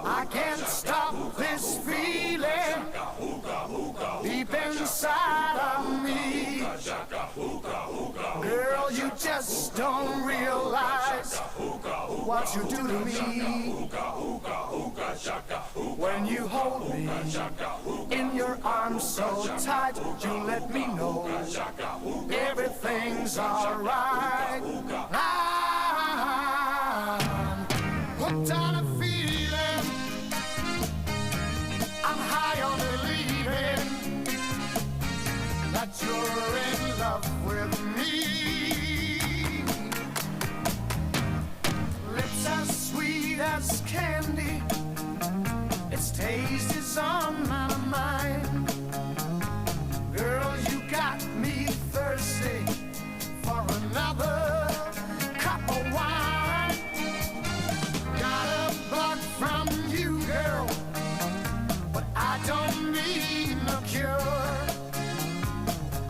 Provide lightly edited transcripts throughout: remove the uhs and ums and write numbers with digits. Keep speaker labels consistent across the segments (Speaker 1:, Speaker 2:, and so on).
Speaker 1: I can't stop this feeling deep inside of me. Girl, you just don't realize what you do to me. When you hold me in your arms so tight, you let me know everything's alright. I'm hooked on a feeling, I'm high on believing that you're in love with me. Lips as sweet as candy, its taste is on my mind. Girl, you got me thirsty for another cup of wine. Got a bug from you, girl, but I don't need no cure.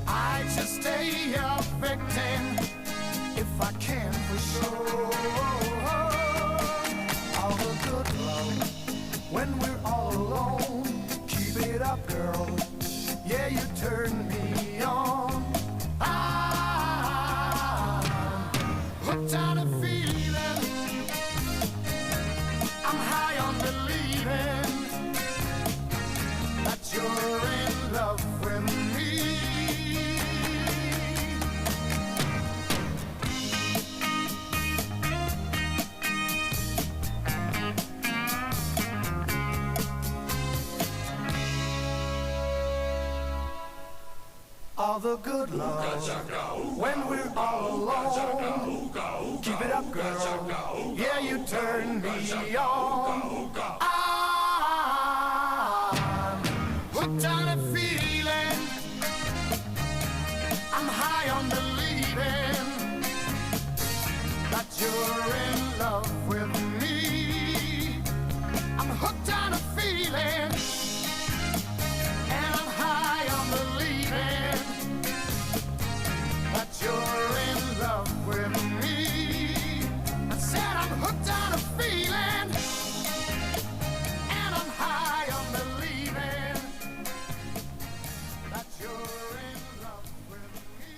Speaker 1: I just stay a victim if I can for sure. All the good love when we're all alone. Keep it up, girl. Yeah, you turn me on. I'm hooked on a feeling, I'm high on believing that you're in love with me. All the good love when we're all alone. Keep it up, girl. Yeah, you turn me on. I'm hooked on a feeling, I'm high on believing that you're in love with me. I'm hooked on a feeling, and I'm high on believing that you're in love with me. I said I'm hooked on a feeling, and I'm high on believing that you're in love with me.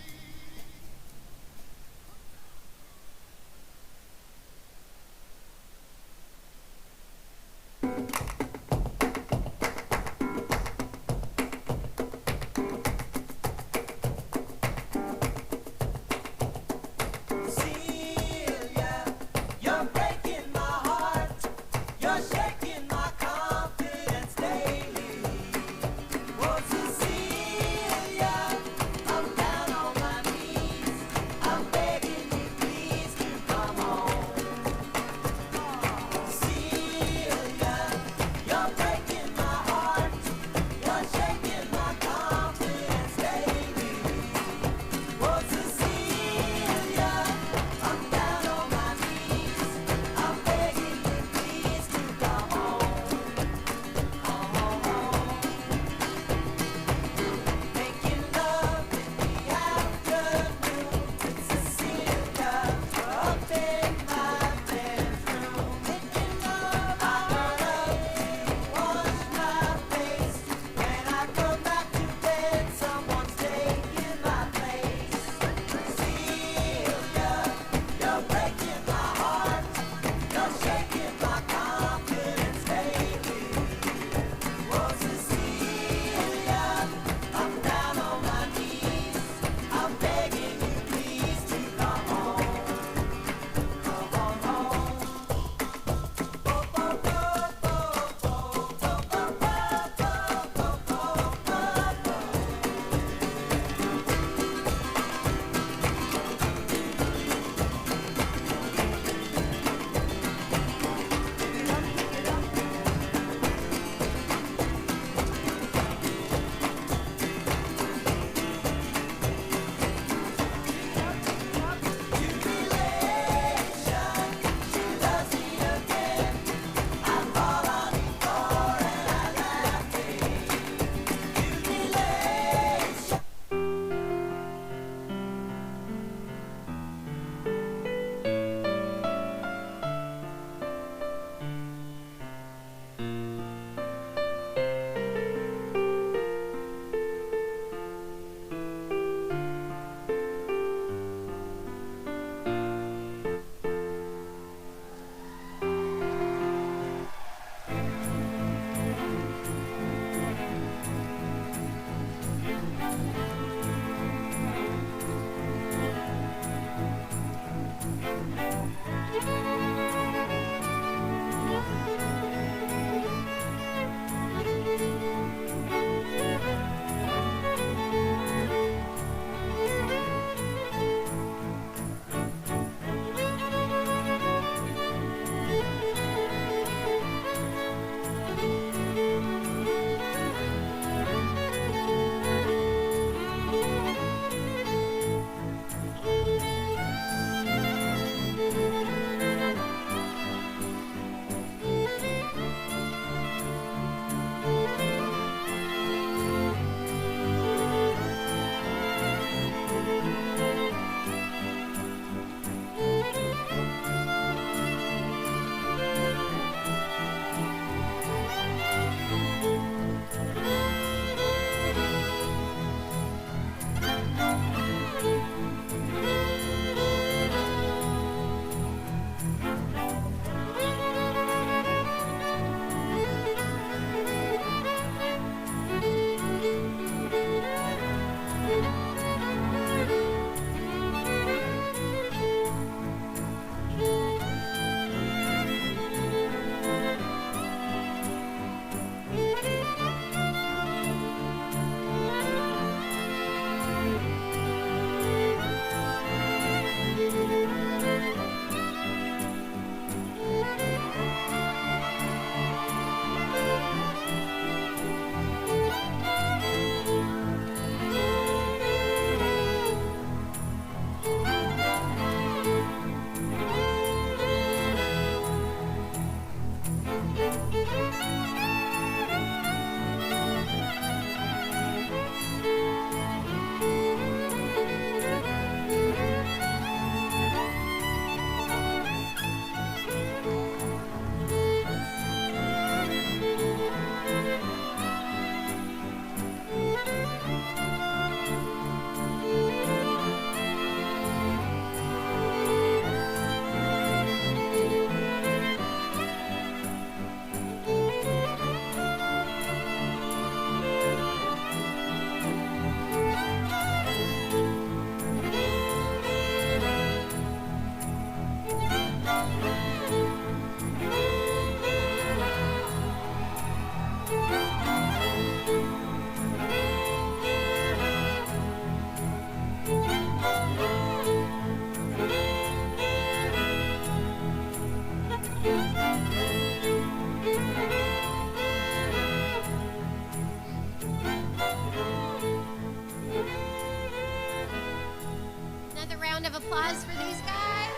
Speaker 2: round of applause for these guys.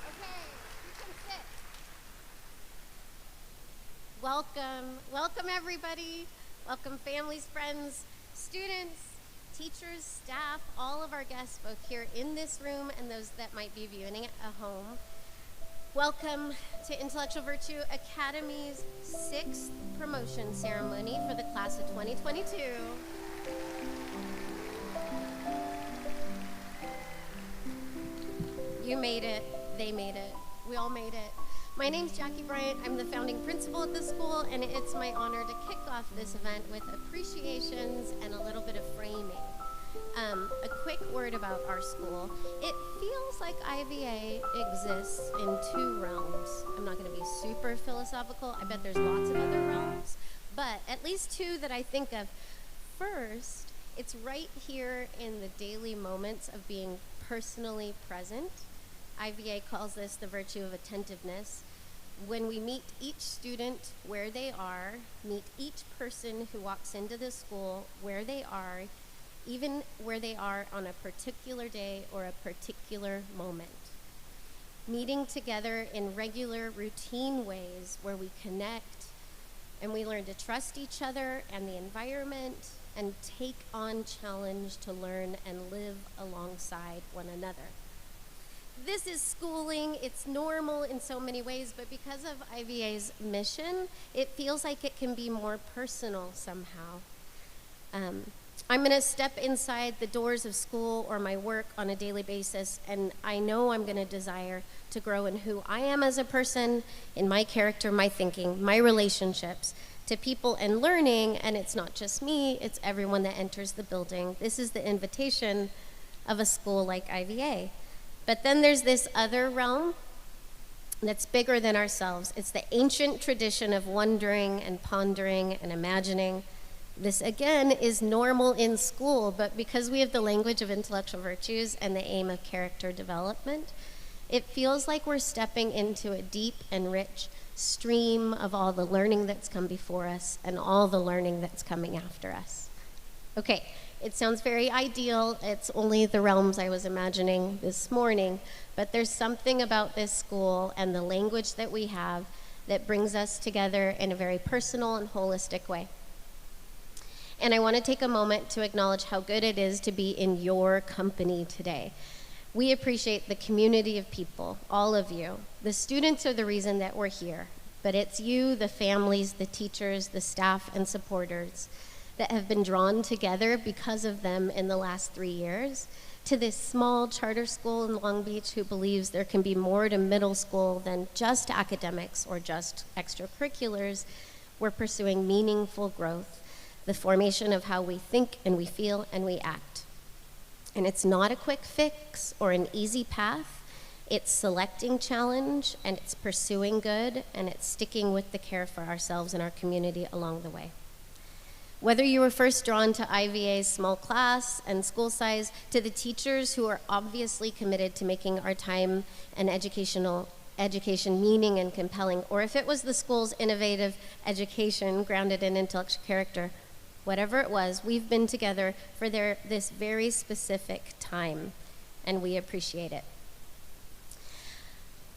Speaker 2: Okay, you can sit. Welcome everybody. Welcome families, friends, students, teachers, staff, all of our guests, both here in this room and those that might be viewing at home. Welcome to Intellectual Virtue Academy's 6th promotion ceremony for the class of 2022. You made it, they made it, we all made it. My name's Jackie Bryant. I'm the founding principal at the school, and it's my honor to kick off this event with appreciations and a little bit of framing. A quick word about our school. It feels like IVA exists in 2 realms. I'm not going to be super philosophical. I bet there's lots of other realms, but at least 2 that I think of. First, it's right here in the daily moments of being personally present. IVA calls this the virtue of attentiveness. When we meet each student where they are, meet each person who walks into the school where they are, even where they are on a particular day or a particular moment. Meeting together in regular, routine ways where we connect and we learn to trust each other and the environment and take on challenge to learn and live alongside one another. This is schooling. It's normal in so many ways, but because of IVA's mission, it feels like it can be more personal somehow. I'm going to step inside the doors of school or my work on a daily basis, and I know I'm going to desire to grow in who I am as a person, in my character, my thinking, my relationships to people and learning, and it's not just me, it's everyone that enters the building. This is the invitation of a school like IVA. But then there's this other realm that's bigger than ourselves. It's the ancient tradition of wondering and pondering and imagining. This, again, is normal in school, but because we have the language of intellectual virtues and the aim of character development, it feels like we're stepping into a deep and rich stream of all the learning that's come before us and all the learning that's coming after us. Okay. It sounds very ideal. It's only the realms I was imagining this morning, but there's something about this school and the language that we have that brings us together in a very personal and holistic way. And I want to take a moment to acknowledge how good it is to be in your company today. We appreciate the community of people, all of you. The students are the reason that we're here, but it's you, the families, the teachers, the staff, and supporters that have been drawn together because of them in the last 3 years to this small charter school in Long Beach who believes there can be more to middle school than just academics or just extracurriculars. We're pursuing meaningful growth, the formation of how we think and we feel and we act. And it's not a quick fix or an easy path. It's selecting challenge, and it's pursuing good, and it's sticking with the care for ourselves and our community along the way. Whether you were first drawn to IVA's small class and school size, to the teachers who are obviously committed to making our time and education meaning and compelling, or if it was the school's innovative education grounded in intellectual character, whatever it was, we've been together for this very specific time, and we appreciate it.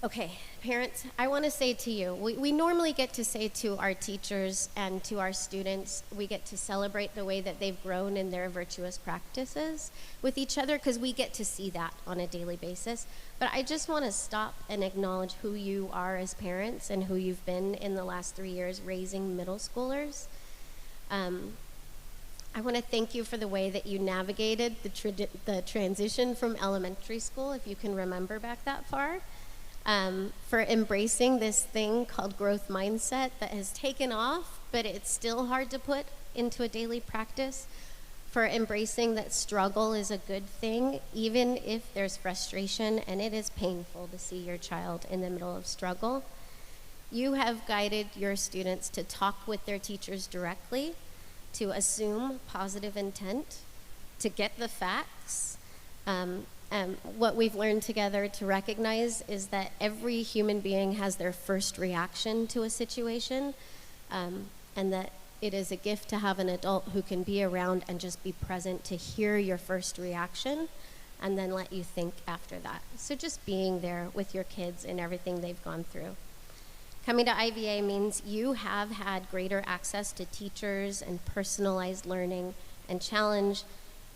Speaker 2: Okay, parents, I want to say to you, we normally get to say to our teachers and to our students, we get to celebrate the way that they've grown in their virtuous practices with each other because we get to see that on a daily basis. But I just want to stop and acknowledge who you are as parents and who you've been in the last 3 years raising middle schoolers. I want to thank you for the way that you navigated the transition from elementary school, if you can remember back that far. For embracing this thing called growth mindset that has taken off, but it's still hard to put into a daily practice. For embracing that struggle is a good thing, even if there's frustration and it is painful to see your child in the middle of struggle. You have guided your students to talk with their teachers directly, to assume positive intent, to get the facts. What we've learned together to recognize is that every human being has their first reaction to a situation, and that It is a gift to have an adult who can be around and just be present to hear your first reaction and then let you think after that. So just being there with your kids and everything they've gone through. Coming to IVA means you have had greater access to teachers and personalized learning and challenge,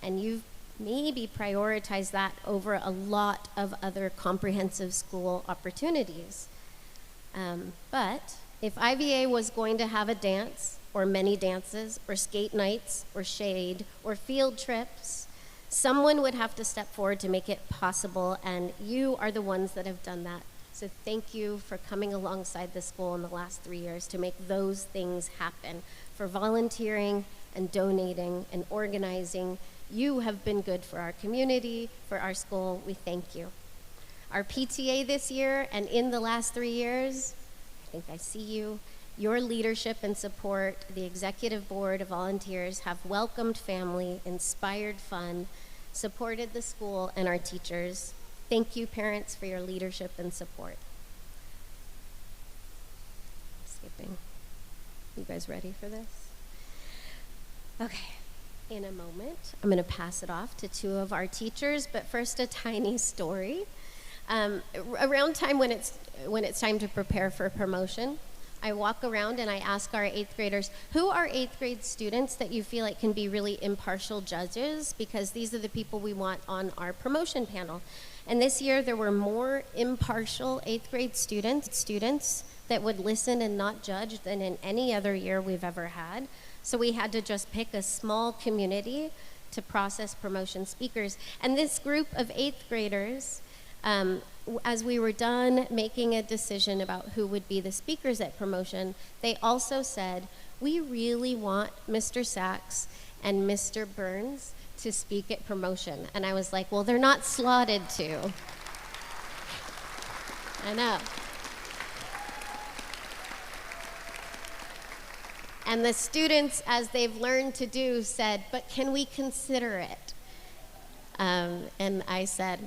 Speaker 2: and you've maybe prioritized that over a lot of other comprehensive school opportunities. But if IVA was going to have a dance, or many dances, or skate nights, or shade, or field trips, someone would have to step forward to make it possible, and you are the ones that have done that. So thank you for coming alongside the school in the last 3 years to make those things happen, for volunteering and donating and organizing. You have been good for our community, for our school. We thank you. Our PTA this year and in the last 3 years, I think I see you. Your leadership and support, the executive board of volunteers have welcomed family, inspired fun, supported the school and our teachers. Thank you, parents, for your leadership and support. Skipping. You guys ready for this? Okay. In a moment, I'm going to pass it off to two of our teachers, but first a tiny story. Around time when it's time to prepare for promotion, I walk around and I ask our 8th graders, who are 8th grade students that you feel like can be really impartial judges? Because these are the people we want on our promotion panel. And this year there were more impartial 8th grade students that would listen and not judge than in any other year we've ever had. So we had to just pick a small community to process promotion speakers. And this group of 8th graders, as we were done making a decision about who would be the speakers at promotion, they also said, we really want Mr. Sachs and Mr. Burns to speak at promotion. And I was like, well, they're not slotted to. I know. And the students, as they've learned to do, said, but can we consider it? And I said,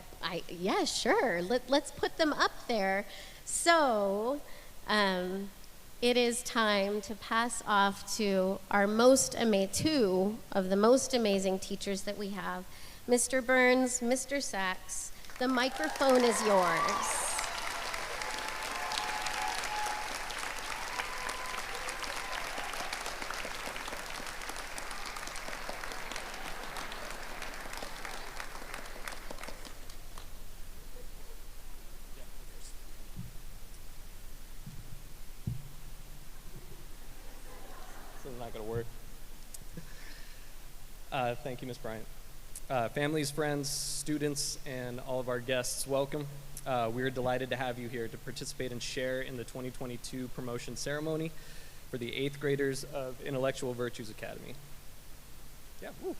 Speaker 2: yeah, sure, let's put them up there. So it is time to pass off to our two of the most amazing teachers that we have. Mr. Burns, Mr. Sachs, the microphone is yours.
Speaker 3: Not going to work. Thank you, Ms. Bryant. Families, friends, students, and all of our guests, welcome. We're delighted to have you here to participate and share in the 2022 promotion ceremony for the 8th graders of Intellectual Virtues Academy. Yeah. Woo.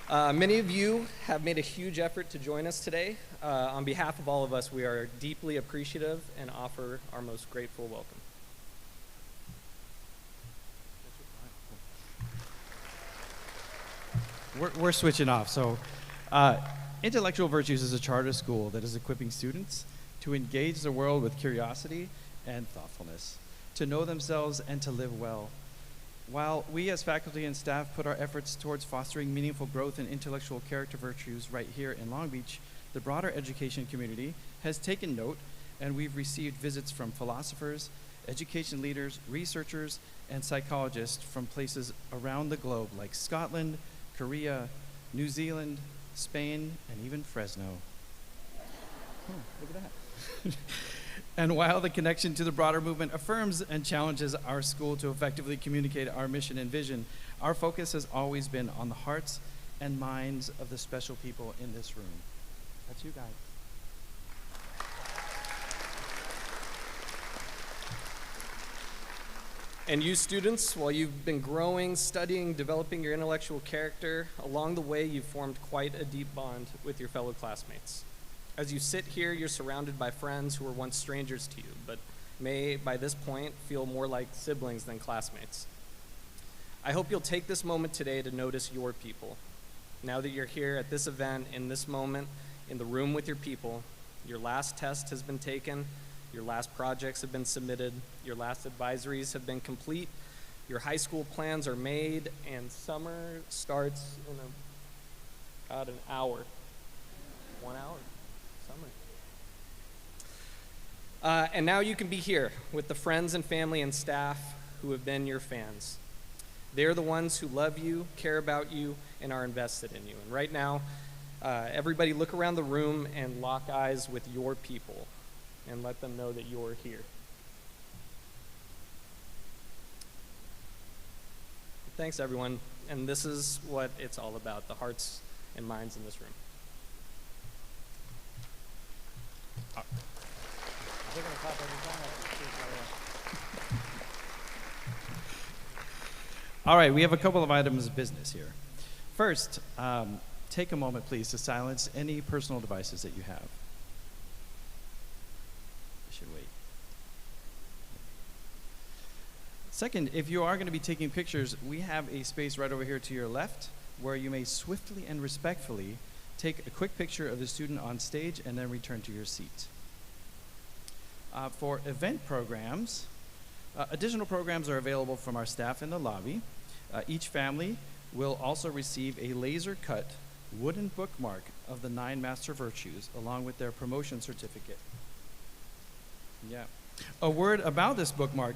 Speaker 3: Many of you have made a huge effort to join us today. On behalf of all of us, we are deeply appreciative and offer our most grateful welcome.
Speaker 4: We're switching off. So, Intellectual Virtues is a charter school that is equipping students to engage the world with curiosity and thoughtfulness, to know themselves and to live well. While we as faculty and staff put our efforts towards fostering meaningful growth in intellectual character virtues right here in Long Beach, the broader education community has taken note, and we've received visits from philosophers, education leaders, researchers, and psychologists from places around the globe like Scotland, Korea, New Zealand, Spain, and even Fresno. Oh, look at that. And while the connection to the broader movement affirms and challenges our school to effectively communicate our mission and vision, our focus has always been on the hearts and minds of the special people in this room. That's you guys.
Speaker 3: And you students, while you've been growing, studying, developing your intellectual character, along the way you've formed quite a deep bond with your fellow classmates. As you sit here, you're surrounded by friends who were once strangers to you, but may, by this point, feel more like siblings than classmates. I hope you'll take this moment today to notice your people. Now that you're here at this event, in this moment, in the room with your people, your last test has been taken, Your last projects have been submitted. Your last advisories have been complete. Your high school plans are made, and summer starts in about an hour. 1 hour, summer. And now you can be here with the friends and family and staff who have been your fans. They're the ones who love you, care about you, and are invested in you. And right now, everybody look around the room and lock eyes with your people and let them know that you're here. Thanks, everyone. And this is what it's all about, the hearts and minds in this room.
Speaker 4: All right, we have a couple of items of business here. First, take a moment, please, to silence any personal devices that you have. I should wait. Second, if you are going to be taking pictures, we have a space right over here to your left where you may swiftly and respectfully take a quick picture of the student on stage and then return to your seat. For event programs, additional programs are available from our staff in the lobby. Each family will also receive a laser-cut wooden bookmark of the 9 master virtues along with their promotion certificate. Yeah. A word about this bookmark.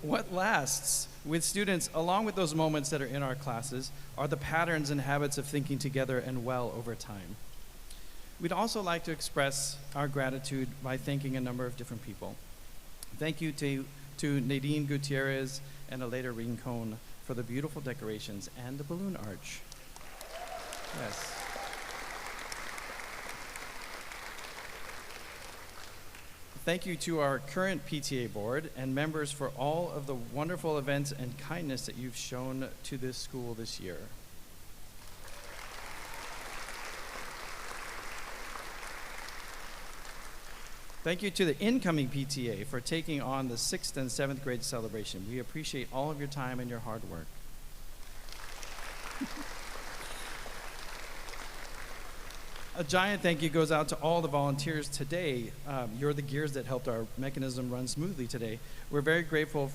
Speaker 4: What lasts with students, along with those moments that are in our classes, are the patterns and habits of thinking together and well over time. We'd also like to express our gratitude by thanking a number of different people. Thank you to Nadine Gutierrez and Aleda Rincon for the beautiful decorations and the balloon arch. Yes. Thank you to our current PTA board and members for all of the wonderful events and kindness that you've shown to this school this year. Thank you to the incoming PTA for taking on the 6th and 7th grade celebration. We appreciate all of your time and your hard work. A giant thank you goes out to all the volunteers today. You're the gears that helped our mechanism run smoothly today. We're very grateful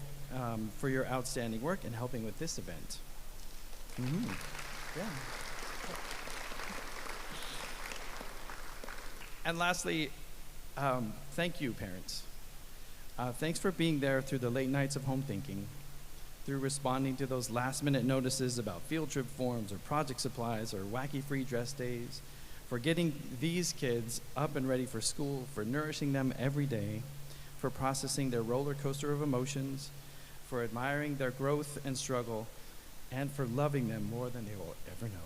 Speaker 4: for your outstanding work in helping with this event. Yeah. And lastly, thank you, parents. Thanks for being there through the late nights of home thinking, through responding to those last-minute notices about field trip forms or project supplies or wacky free dress days, for getting these kids up and ready for school, for nourishing them every day, for processing their roller coaster of emotions, for admiring their growth and struggle, and for loving them more than they will ever know.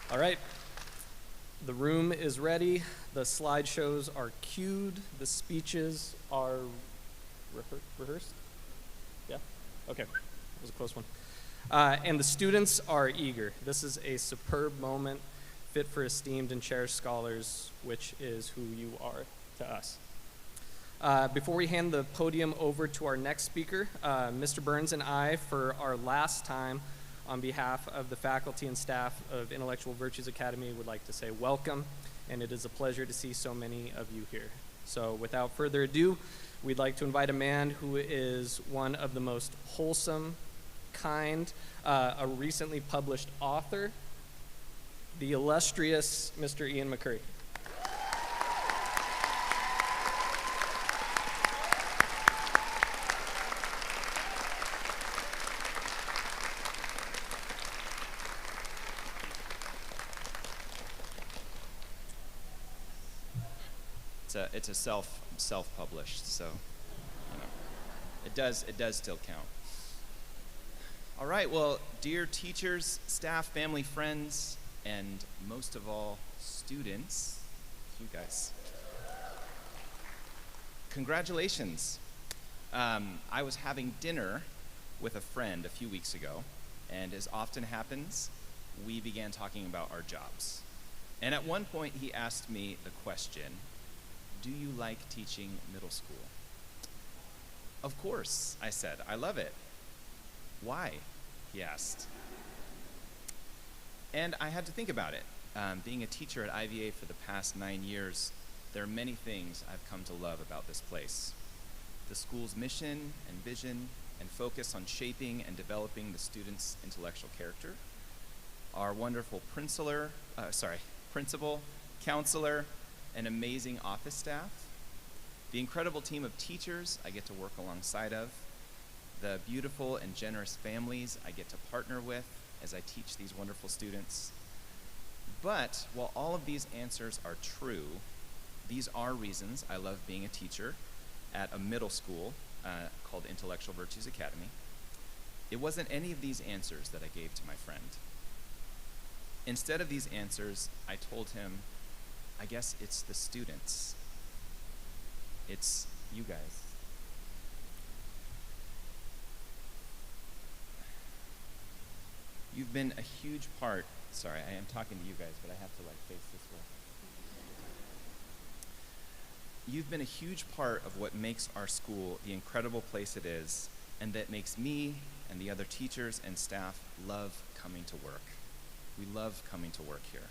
Speaker 3: All right, the room is ready, the slideshows are cued, the speeches are rehearsed? Yeah? Okay, that was a close one. And the students are eager. This is a superb moment fit for esteemed and cherished scholars, which is who you are to us. Before we hand the podium over to our next speaker, Mr. Burns and I, for our last time, on behalf of the faculty and staff of Intellectual Virtues Academy, would like to say welcome, and it is a pleasure to see so many of you here. So without further ado, we'd like to invite a man who is one of the most wholesome, kind, a recently published author, the illustrious Mr. Ian McCurry.
Speaker 5: It's a self-published, so you know, it does still count. All right, well, dear teachers, staff, family, friends, and most of all, students, you guys, congratulations. I was having dinner with a friend a few weeks ago, and as often happens, we began talking about our jobs. And at one point, he asked me the question, do you like teaching middle school? Of course, I said. I love it. Why? He asked. And I had to think about it. Being a teacher at IVA for the past 9 years, there are many things I've come to love about this place. The school's mission and vision and focus on shaping and developing the students' intellectual character. Our wonderful principal, counselor, and amazing office staff. The incredible team of teachers I get to work alongside of. The beautiful and generous families I get to partner with as I teach these wonderful students. But while all of these answers are true, these are reasons I love being a teacher at a middle school called Intellectual Virtues Academy. It wasn't any of these answers that I gave to my friend. Instead of these answers, I told him, I guess it's the students. It's you guys. You've been a huge part. Sorry, I am talking to you guys, but I have to face this way. You've been a huge part of what makes our school the incredible place it is, and that makes me and the other teachers and staff love coming to work. We love coming to work here.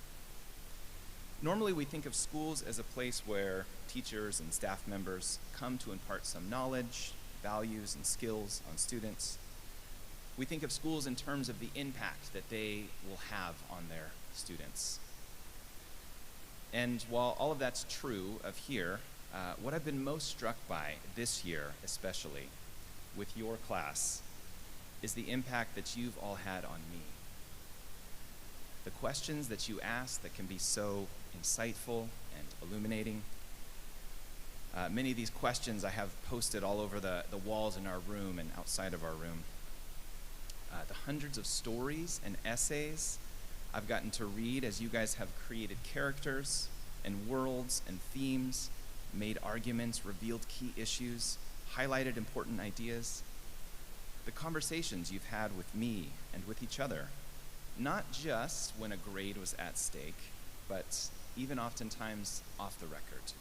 Speaker 5: Normally we think of schools as a place where teachers and staff members come to impart some knowledge, values, and skills on students. We think of schools in terms of the impact that they will have on their students. And while all of that's true of here, what I've been most struck by this year, especially with your class, is the impact that you've all had on me. The questions that you ask that can be so insightful and illuminating. Many of these questions I have posted all over the walls in our room and outside of our room. The hundreds of stories and essays I've gotten to read as you guys have created characters and worlds and themes, made arguments, revealed key issues, highlighted important ideas. The conversations you've had with me and with each other, not just when a grade was at stake, but even oftentimes off the record.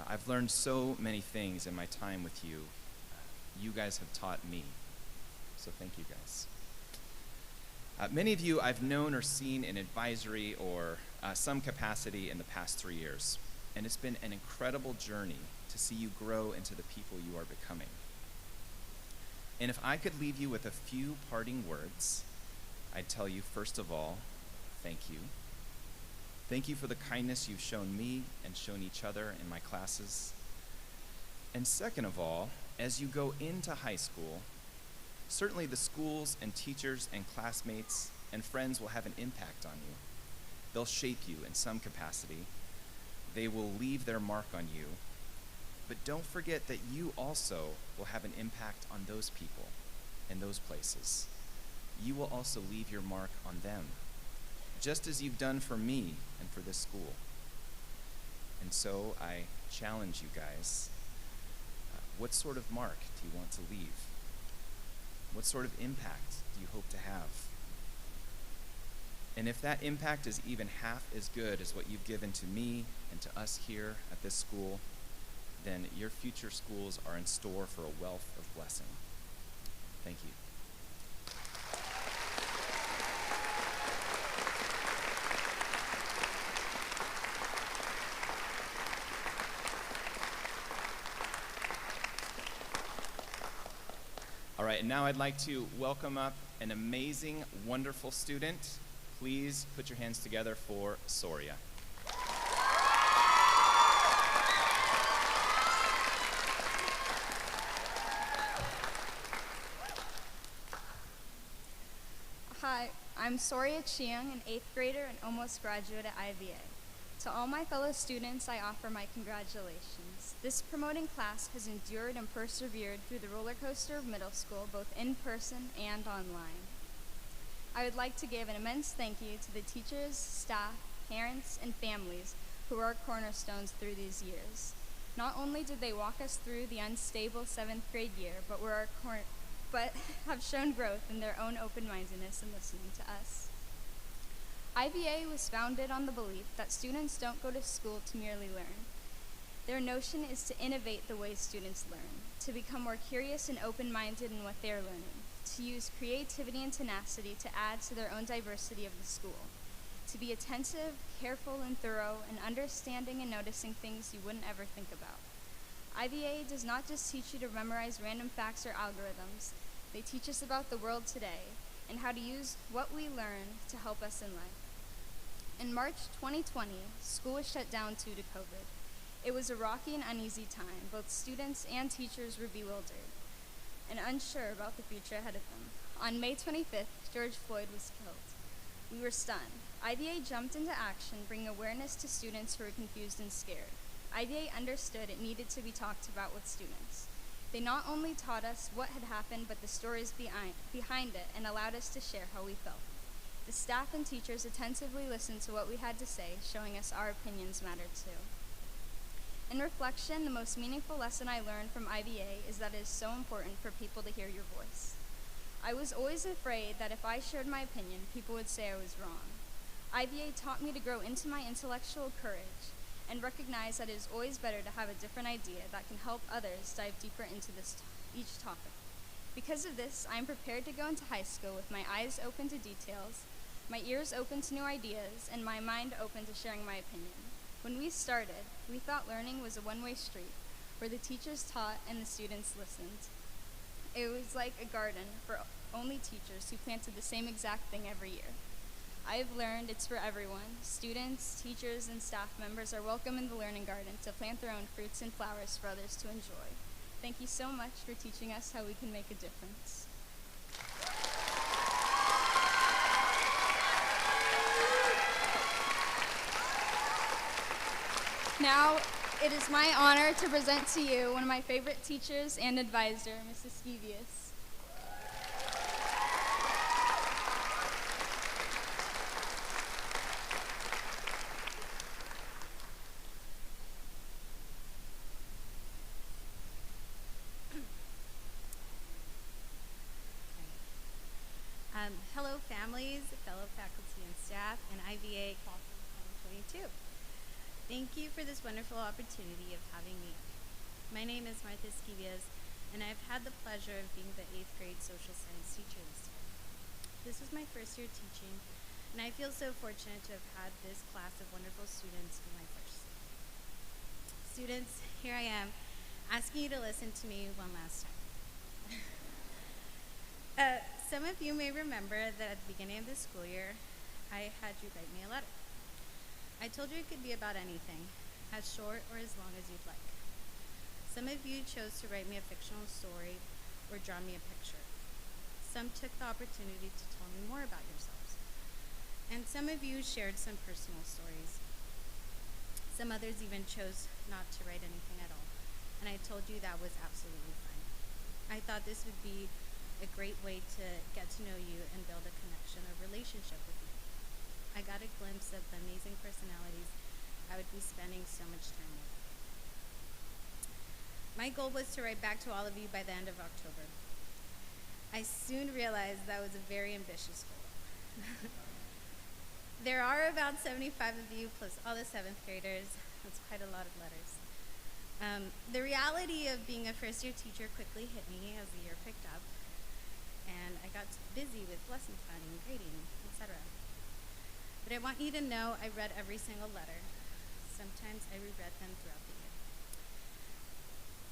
Speaker 5: I've learned so many things in my time with you. You guys have taught me. So thank you guys. Many of you I've known or seen in advisory or some capacity in the past 3 years. And it's been an incredible journey to see you grow into the people you are becoming. And if I could leave you with a few parting words, I'd tell you, first of all, thank you. Thank you for the kindness you've shown me and shown each other in my classes. And second of all, as you go into high school, certainly the schools and teachers and classmates and friends will have an impact on you. They'll shape you in some capacity. They will leave their mark on you. But don't forget that you also will have an impact on those people in those places. You will also leave your mark on them, just as you've done for me and for this school. And so I challenge you guys, what sort of mark do you want to leave? What sort of impact do you hope to have? And if that impact is even half as good as what you've given to me and to us here at this school, then your future schools are in store for a wealth of blessing. Thank you. All right, and now I'd like to welcome up an amazing, wonderful student. Please put your hands together for Soria.
Speaker 6: Hi, I'm Soria Chiang, an 8th grader and almost graduate at IVA. To all my fellow students, I offer my congratulations. This promoting class has endured and persevered through the roller coaster of middle school, both in person and online. I would like to give an immense thank you to the teachers, staff, parents, and families who were our cornerstones through these years. Not only did they walk us through the unstable 7th grade year, but have shown growth in their own open-mindedness in listening to us. IVA was founded on the belief that students don't go to school to merely learn. Their notion is to innovate the way students learn, to become more curious and open-minded in what they're learning, to use creativity and tenacity to add to their own diversity of the school, to be attentive, careful, and thorough, and understanding and noticing things you wouldn't ever think about. IVA does not just teach you to memorize random facts or algorithms. They teach us about the world today and how to use what we learn to help us in life. In March 2020, school was shut down due to COVID. It was a rocky and uneasy time. Both students and teachers were bewildered and unsure about the future ahead of them. On May 25th, George Floyd was killed. We were stunned. IVA jumped into action, bringing awareness to students who were confused and scared. IVA understood it needed to be talked about with students. They not only taught us what had happened, but the stories behind it and allowed us to share how we felt. The staff and teachers attentively listened to what we had to say, showing us our opinions mattered too. In reflection, the most meaningful lesson I learned from IVA is that it is so important for people to hear your voice. I was always afraid that if I shared my opinion, people would say I was wrong. IVA taught me to grow into my intellectual courage and recognize that it is always better to have a different idea that can help others dive deeper into each topic. Because of this, I am prepared to go into high school with my eyes open to details, my ears open to new ideas, and my mind open to sharing my opinion. When we started, we thought learning was a one-way street, where the teachers taught and the students listened. It was like a garden for only teachers who planted the same exact thing every year. I have learned it's for everyone. Students, teachers, and staff members are welcome in the Learning Garden to plant their own fruits and flowers for others to enjoy. Thank you so much for teaching us how we can make a difference. Now, it is my honor to present to you one of my favorite teachers and advisor, Mrs. Skevius.
Speaker 7: Hello families, fellow faculty and staff, and IVA Class of 2022. Thank you for this wonderful opportunity of having me. My name is Martha Skevius, and I've had the pleasure of being the 8th grade social science teacher this year. This was my first year teaching, and I feel so fortunate to have had this class of wonderful students be my first. Students, here I am, asking you to listen to me one last time. Some of you may remember that at the beginning of the school year, I had you write me a letter. I told you it could be about anything, as short or as long as you'd like. Some of you chose to write me a fictional story or draw me a picture. Some took the opportunity to tell me more about yourselves. And some of you shared some personal stories. Some others even chose not to write anything at all, and I told you that was absolutely fine. I thought this would be a great way to get to know you and build a connection or relationship with you. I got a glimpse of the amazing personalities I would be spending so much time with. My goal was to write back to all of you by the end of October. I soon realized that was a very ambitious goal. There are about 75 of you plus all the 7th graders. That's quite a lot of letters. The reality of being a first-year teacher quickly hit me as the year picked up, and I got busy with lesson planning, grading, etc. But I want you to know I read every single letter. Sometimes I reread them throughout the year.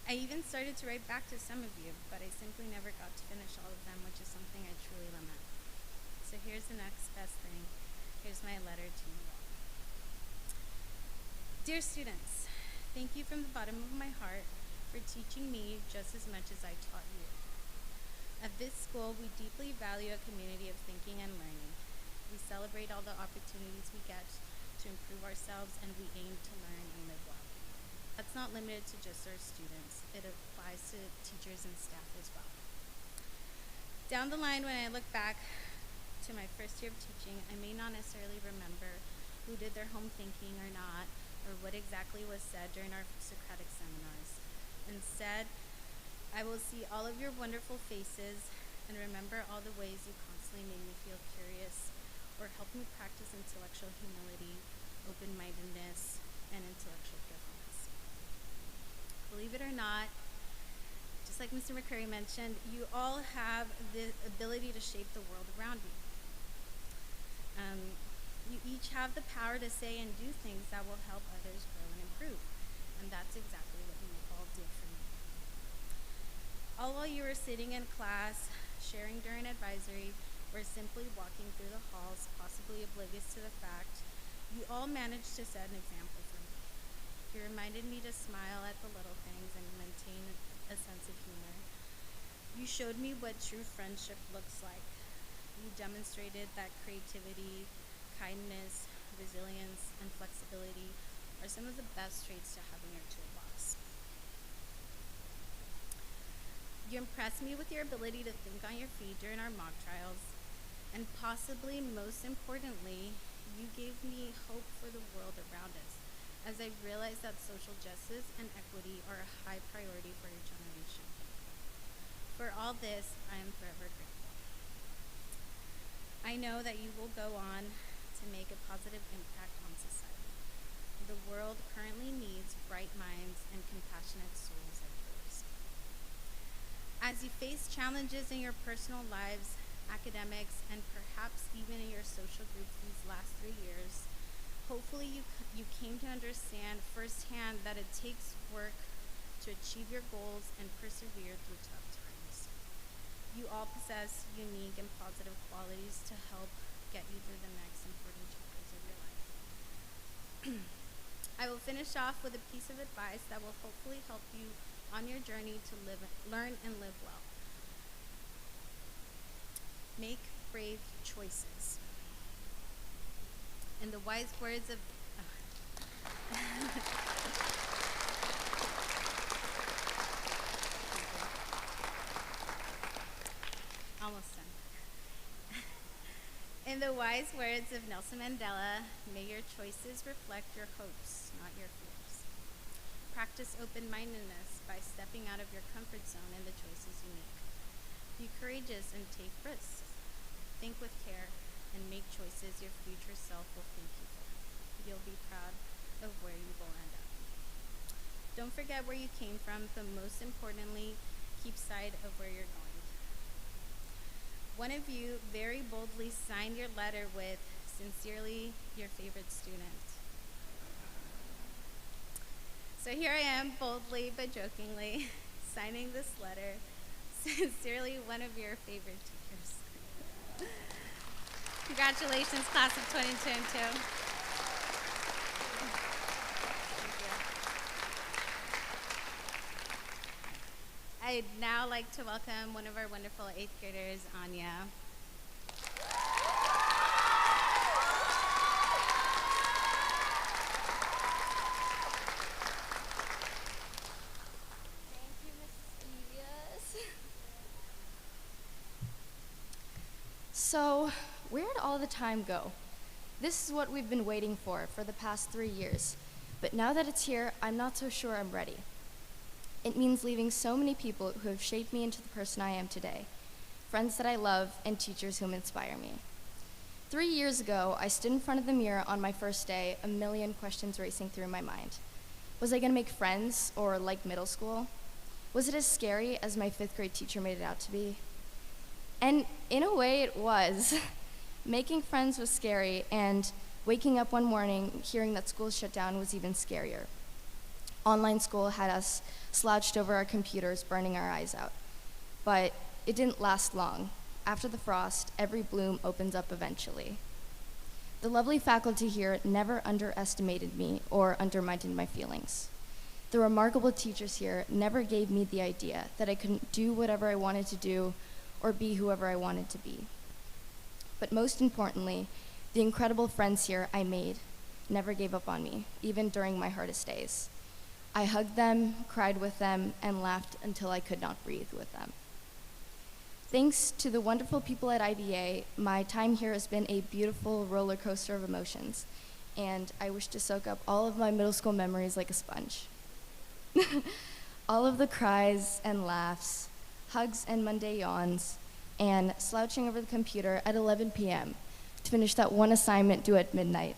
Speaker 7: I even started to write back to some of you, but I simply never got to finish all of them, which is something I truly lament. So here's the next best thing. Here's my letter to you all. Dear students, thank you from the bottom of my heart for teaching me just as much as I taught you. At this school, we deeply value a community of thinking and learning. We celebrate all the opportunities we get to improve ourselves, and we aim to learn and live well. That's not limited to just our students. It applies to teachers and staff as well. Down the line, when I look back to my first year of teaching, I may not necessarily remember who did their home thinking or not, or what exactly was said during our Socratic seminars. Instead, I will see all of your wonderful faces and remember all the ways you constantly made me feel curious or helped me practice intellectual humility, open-mindedness, and intellectual carefulness. Believe it or not, just just like Mr. McCurry mentioned, you all have the ability to shape the world around you. You each have the power to say and do things that will help others grow and improve. And that's exactly what you all did for me. All while you were sitting in class, sharing during advisory, or simply walking through the halls, possibly oblivious to the fact, you all managed to set an example for me. You reminded me to smile at the little things and maintain a sense of humor. You showed me what true friendship looks like. You demonstrated that creativity, kindness, resilience, and flexibility are some of the best traits to have in your toolbox. You impressed me with your ability to think on your feet during our mock trials, and possibly most importantly, you gave me hope for the world around us, as I realized that social justice and equity are a high priority for your generation. For all this, I am forever grateful. I know that you will go on to make a positive impact on society. The world currently needs bright minds and compassionate souls like yours. As you face challenges in your personal lives, academics, and perhaps even in your social groups these last 3 years, hopefully you came to understand firsthand that it takes work to achieve your goals and persevere through tough times. You all possess unique and positive qualities to help get you through the next important chapters of your life. I will finish off with a piece of advice that will hopefully help you on your journey to learn and live well. Make brave choices. In the wise words of almost done. In the wise words of Nelson Mandela, may your choices reflect your hopes, not your fears. Practice open-mindedness by stepping out of your comfort zone in the choices you make. Be courageous and take risks. Think with care and make choices your future self will thank you for. You'll be proud of where you will end up. Don't forget where you came from, but most importantly, keep sight of where you're going. One of you very boldly signed your letter with, "Sincerely, your favorite student." So here I am, boldly but jokingly, signing this letter. Sincerely, one of your favorite teachers. Congratulations, class of 2022. I'd now like to welcome one of our wonderful 8th graders, Anya.
Speaker 8: Thank you, Mrs. Evias. So, where'd all the time go? This is what we've been waiting for the past 3 years. But now that it's here, I'm not so sure I'm ready. It means leaving so many people who have shaped me into the person I am today, friends that I love, and teachers whom inspire me. 3 years ago, I stood in front of the mirror on my first day, a million questions racing through my mind. Was I gonna make friends, or like middle school? Was it as scary as my 5th grade teacher made it out to be? And in a way, it was. Making friends was scary, and waking up one morning hearing that school shut down was even scarier. Online school had us slouched over our computers, burning our eyes out. But it didn't last long. After the frost, every bloom opens up eventually. The lovely faculty here never underestimated me or undermined my feelings. The remarkable teachers here never gave me the idea that I couldn't do whatever I wanted to do or be whoever I wanted to be. But most importantly, the incredible friends here I made never gave up on me, even during my hardest days. I hugged them, cried with them, and laughed until I could not breathe with them. Thanks to the wonderful people at IVA, my time here has been a beautiful roller coaster of emotions, and I wish to soak up all of my middle school memories like a sponge. All of the cries and laughs, hugs and Monday yawns, and slouching over the computer at 11 p.m. to finish that one assignment due at midnight.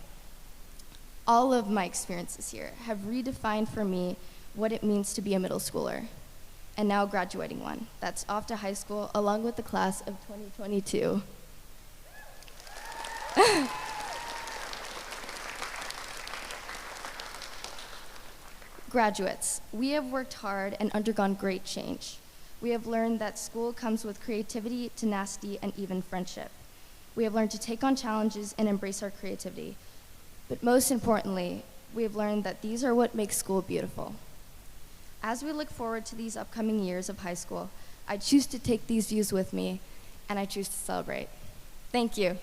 Speaker 8: All of my experiences here have redefined for me what it means to be a middle schooler. and now graduating one, that's off to high school along with the class of 2022. Graduates, we have worked hard and undergone great change. We have learned that school comes with creativity, tenacity, and even friendship. We have learned to take on challenges and embrace our creativity. But most importantly, we have learned that these are what makes school beautiful. As we look forward to these upcoming years of high school, I choose to take these views with me, and I choose to celebrate. Thank you.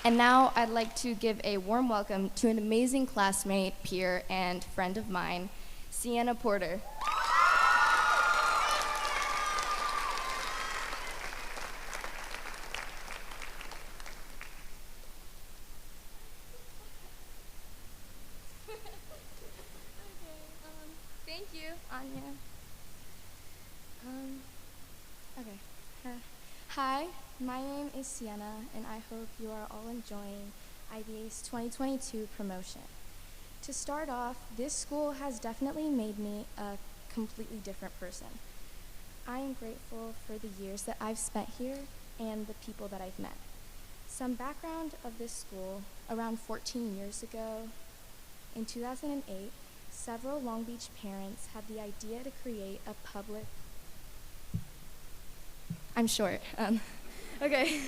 Speaker 8: And now I'd like to give a warm welcome to an amazing classmate, peer, and friend of mine, Sienna Porter. Thank you, Anya. Hi, my name is Sienna, and I hope you are all enjoying IVA's 2022 promotion. To start off, this school has definitely made me a completely different person. I am grateful for the years that I've spent here and the people that I've met. Some background of this school: around 14 years ago, in 2008, several Long Beach parents had the idea to create a public... I'm short. Okay.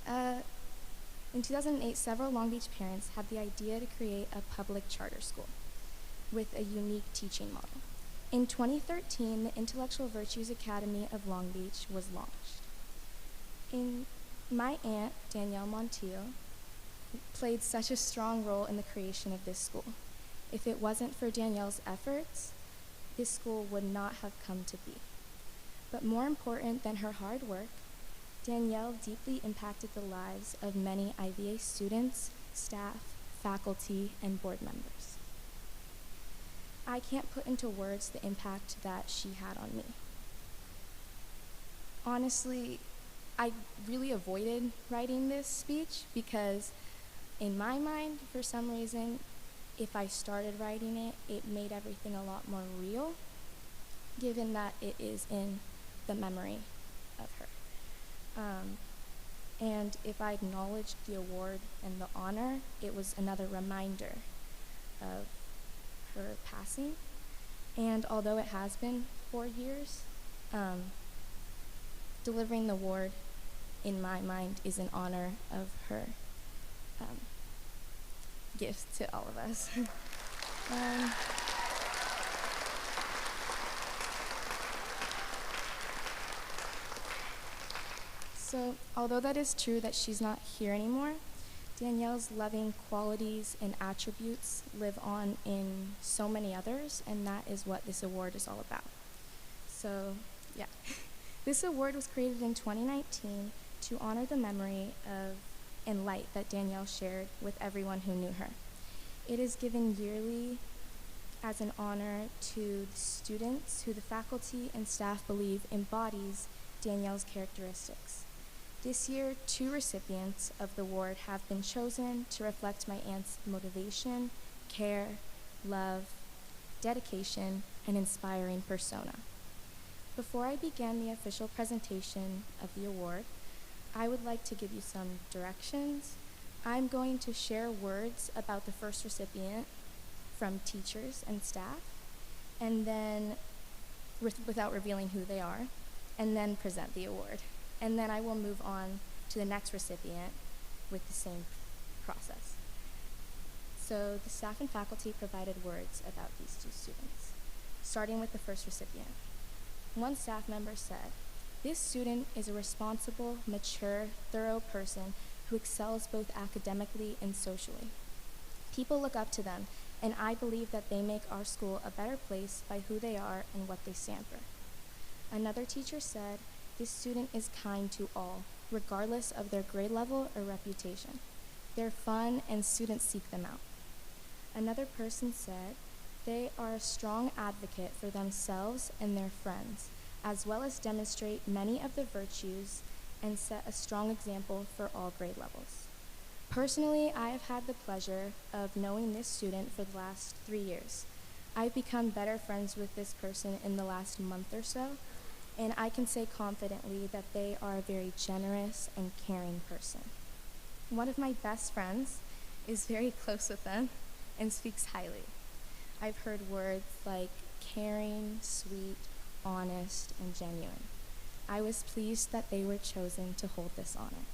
Speaker 8: In 2008, several Long Beach parents had the idea to create a public charter school with a unique teaching model. In 2013, the Intellectual Virtues Academy of Long Beach was launched. My aunt, Danielle Montiel, played such a strong role in the creation of this school. If it wasn't for Danielle's efforts, this school would not have come to be. But more important than her hard work, Danielle deeply impacted the lives of many IVA students, staff, faculty, and board members. I can't put into words the impact that she had on me. Honestly, I really avoided writing this speech because in my mind, for some reason, if I started writing it, it made everything a lot more real, given that it is in the memory of her. And if I acknowledged the award and the honor, it was another reminder of her passing. And although it has been 4 years, delivering the award in my mind is in honor of her gift to all of us. So, although that is true that she's not here anymore, Danielle's loving qualities and attributes live on in so many others, and that is what this award is all about. So, yeah. This award was created in 2019 to honor the memory of and light that Danielle shared with everyone who knew her. It is given yearly as an honor to the students who the faculty and staff believe embodies Danielle's characteristics. This year, 2 recipients of the award have been chosen to reflect my aunt's motivation, care, love, dedication, and inspiring persona. Before I begin the official presentation of the award, I would like to give you some directions. I'm going to share words about the first recipient from teachers and staff, and then, without revealing who they are, and then present the award. And then I will move on to the next recipient with the same process. So the staff and faculty provided words about these 2 students, starting with the first recipient. One staff member said, "This student is a responsible, mature, thorough person who excels both academically and socially. People look up to them, and I believe that they make our school a better place by who they are and what they stand for." Another teacher said, "This student is kind to all, regardless of their grade level or reputation. They're fun and students seek them out." Another person said, "They are a strong advocate for themselves and their friends, as well as demonstrate many of the virtues and set a strong example for all grade levels." Personally, I have had the pleasure of knowing this student for the last 3 years. I've become better friends with this person in the last month or so, and I can say confidently that they are a very generous and caring person. One of my best friends is very close with them and speaks highly. I've heard words like caring, sweet, honest, and genuine. I was pleased that they were chosen to hold this honor.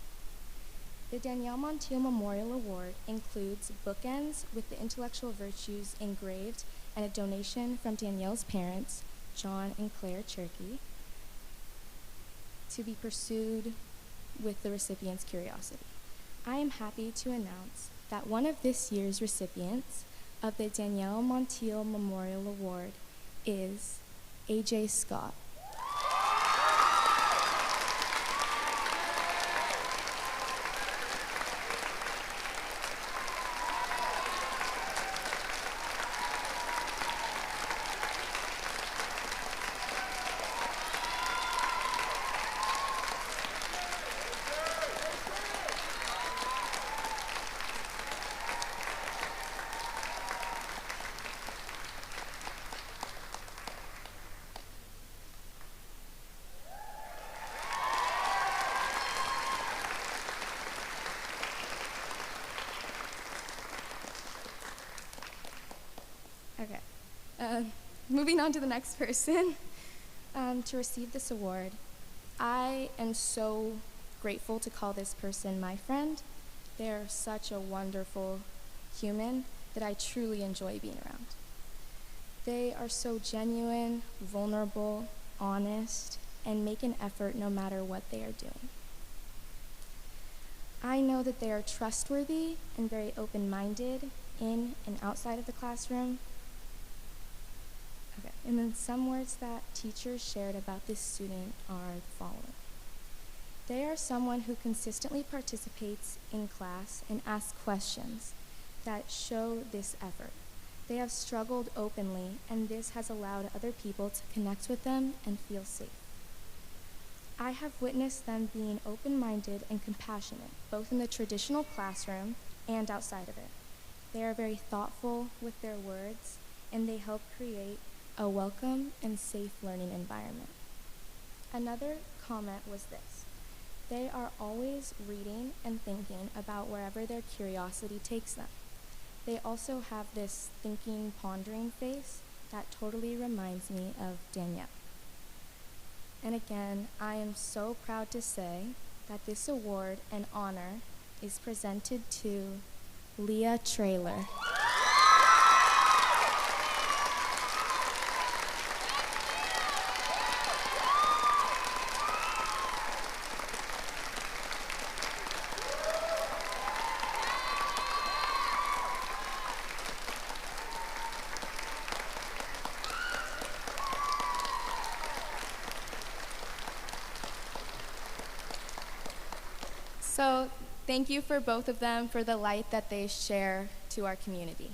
Speaker 8: The Danielle Montiel Memorial Award includes bookends with the intellectual virtues engraved and a donation from Danielle's parents, John and Claire Cherky, to be pursued with the recipient's curiosity. I am happy to announce that one of this year's recipients of the Danielle Montiel Memorial Award is AJ Scott. Okay. Moving on to the next person to receive this award. I am so grateful to call this person my friend. They're such a wonderful human that I truly enjoy being around. They are so genuine, vulnerable, honest, and make an effort no matter what they are doing. I know that they are trustworthy and very open-minded in and outside of the classroom. Okay, and then some words that teachers shared about this student are the following. They are someone who consistently participates in class and asks questions that show this effort. They have struggled openly, and this has allowed other people to connect with them and feel safe. I have witnessed them being open-minded and compassionate, both in the traditional classroom and outside of it. They are very thoughtful with their words, and they help create a welcome and safe learning environment. Another comment was this. They are always reading and thinking about wherever their curiosity takes them. They also have this thinking, pondering face that totally reminds me of Danielle. And again, I am so proud to say that this award and honor is presented to Leah Traylor. So thank you for both of them for the light that they share to our community.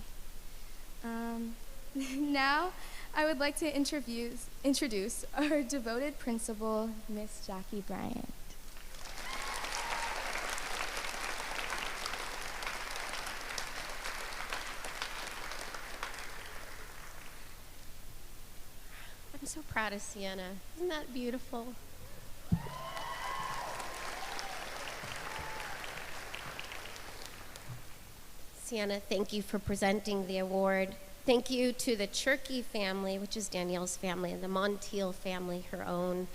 Speaker 8: Now, I would like to introduce our devoted principal, Miss Jackie Bryant.
Speaker 2: I'm so proud of Sienna. Isn't that beautiful? Sienna, thank you for presenting the award. Thank you to the Cherky family, which is Danielle's family, and the Montiel family, her own,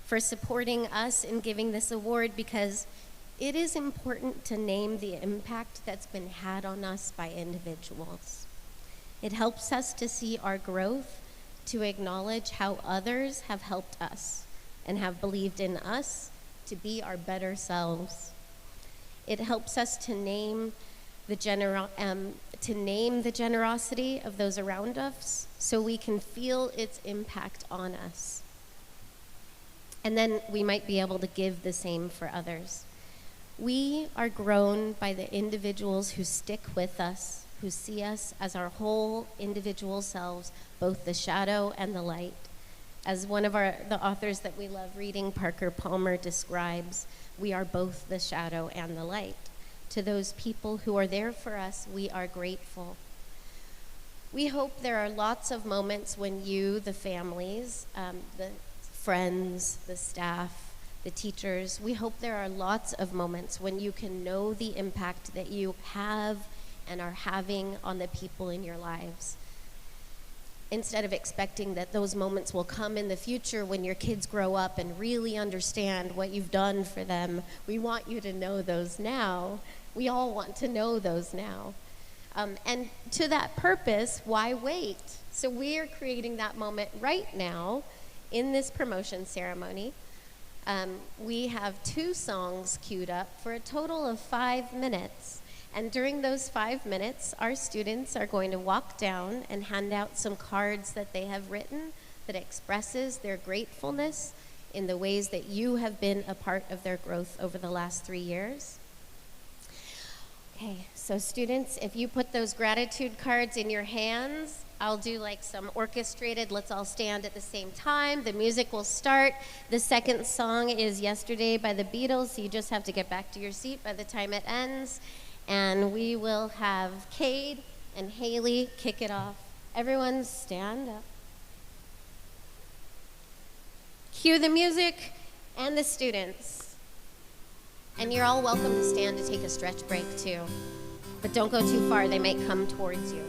Speaker 2: for supporting us in giving this award, because it is important to name the impact that's been had on us by individuals. It helps us to see our growth, to acknowledge how others have helped us and have believed in us to be our better selves. It helps us to name the generosity of those around us so we can feel its impact on us. And then we might be able to give the same for others. We are grown by the individuals who stick with us, who see us as our whole individual selves, both the shadow and the light. As one of the authors that we love reading, Parker Palmer, describes, we are both the shadow and the light. To those people who are there for us, we are grateful. We hope there are lots of moments when you, the families, the friends, the staff, the teachers, we hope there are lots of moments when you can know the impact that you have and are having on the people in your lives. Instead of expecting that those moments will come in the future when your kids grow up and really understand what you've done for them, we want you to know those now. We all want to know those now. And to that purpose, why wait? So we are creating that moment right now in this promotion ceremony. We have 2 songs queued up for a total of 5 minutes. And during those 5 minutes, our students are going to walk down and hand out some cards that they have written that expresses their gratefulness in the ways that you have been a part of their growth over the last 3 years. Okay, so students, if you put those gratitude cards in your hands, I'll do like some orchestrated, let's all stand at the same time. The music will start. The second song is Yesterday by the Beatles, so you just have to get back to your seat by the time it ends. And we will have Cade and Haley kick it off. Everyone stand up. Cue the music and the students. And you're all welcome to stand to take a stretch break too. But don't go too far, they might come towards you.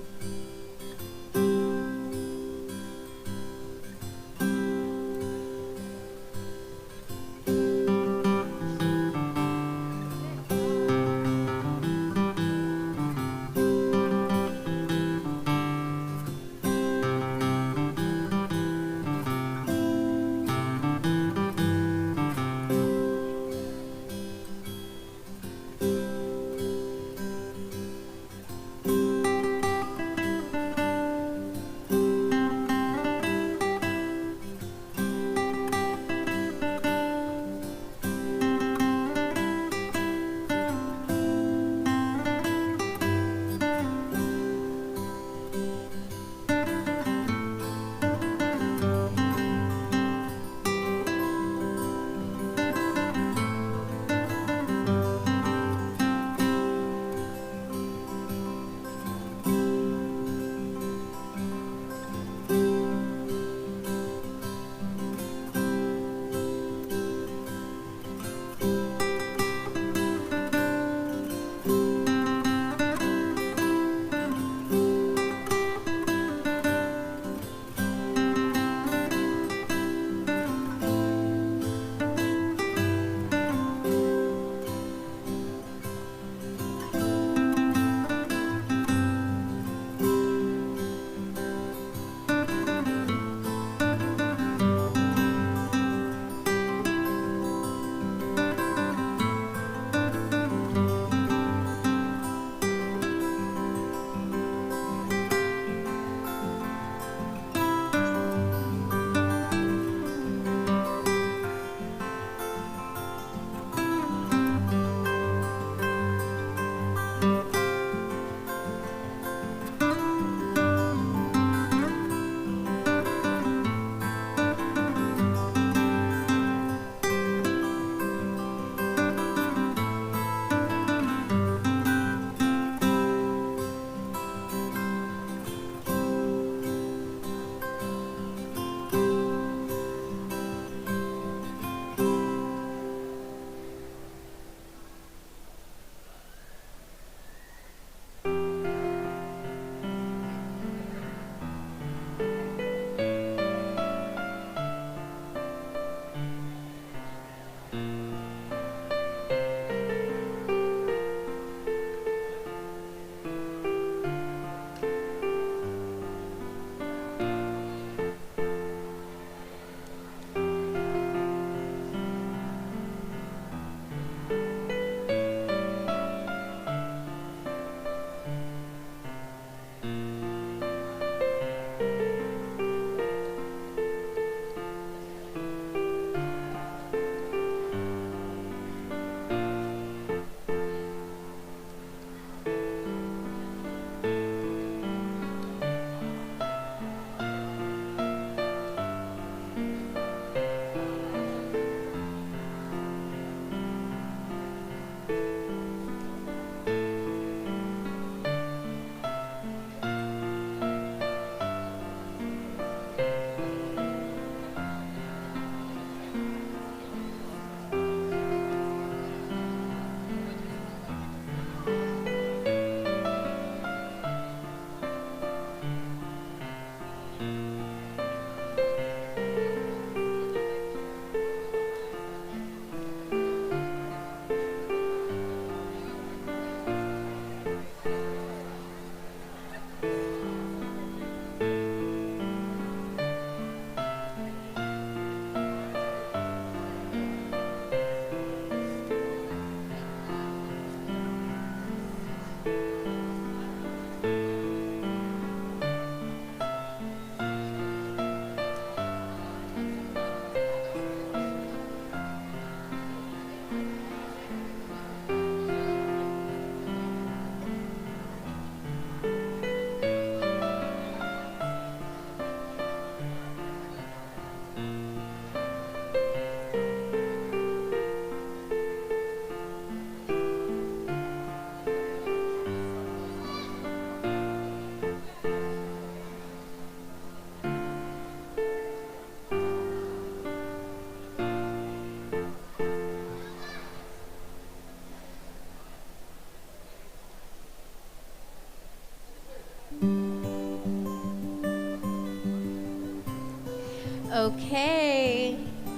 Speaker 2: Okay.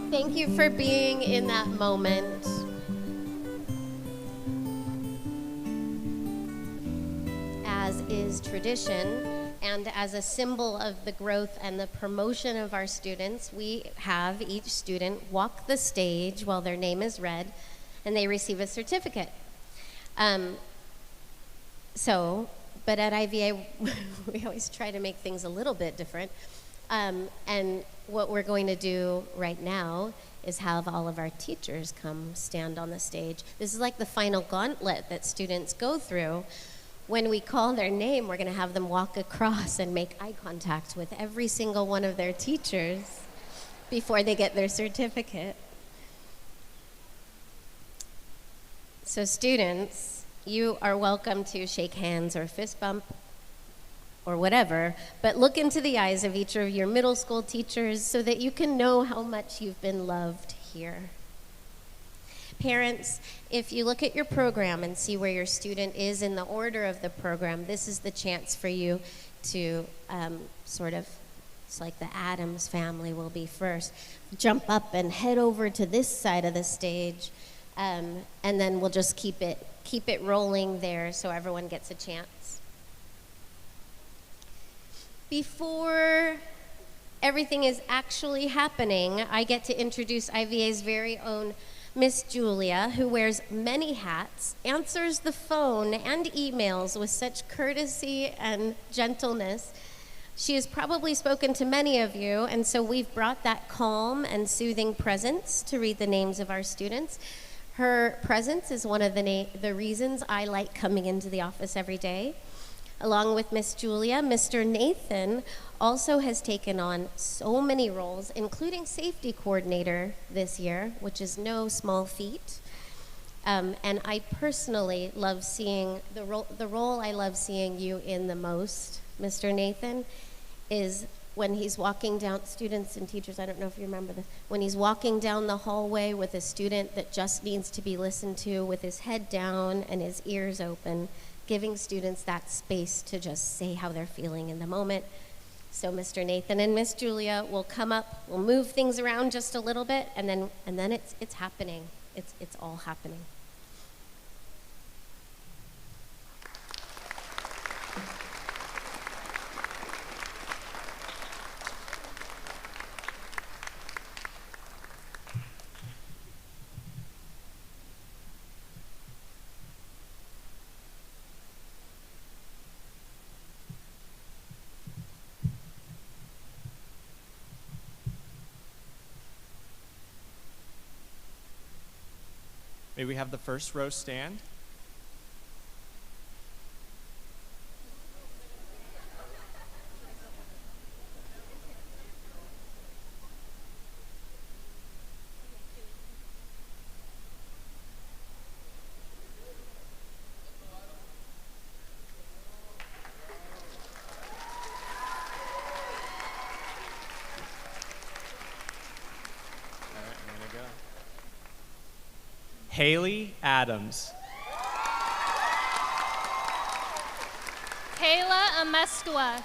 Speaker 2: Thank you for being in that moment. As is tradition, and as a symbol of the growth and the promotion of our students, we have each student walk the stage while their name is read, and they receive a certificate. But at IVA, we always try to make things a little bit different. And what we're going to do right now is have all of our teachers come stand on the stage. This is like the final gauntlet that students go through. When we call their name, we're going to have them walk across and make eye contact with every single one of their teachers before they get their certificate. So students, you are welcome to shake hands or fist bump or whatever, but look into the eyes of each of your middle school teachers so that you can know how much you've been loved here. Parents, if you look at your program and see where your student is in the order of the program, this is the chance for you to it's like the Addams family will be first. Jump up and head over to this side of the stage, and then we'll just keep it rolling there so everyone gets a chance. Before everything is actually happening, I get to introduce IVA's very own Miss Julia, who wears many hats, answers the phone and emails with such courtesy and gentleness. She has probably spoken to many of you, and so we've brought that calm and soothing presence to read the names of our students. Her presence is one of the reasons I like coming into the office every day. Along with Miss Julia, Mr. Nathan also has taken on so many roles, including safety coordinator this year, which is no small feat. And I personally love seeing the role I love seeing you in the most, Mr. Nathan, is when he's walking down, students and teachers, I don't know if you remember this, when he's walking down the hallway with a student that just needs to be listened to with his head down and his ears open, giving students that space to just say how they're feeling in the moment. So Mr. Nathan and Miss Julia will come up, we'll move things around just a little bit, and then it's happening. It's all happening.
Speaker 9: May we have the first row stand? Haley Adams.
Speaker 10: Kayla Ameskua.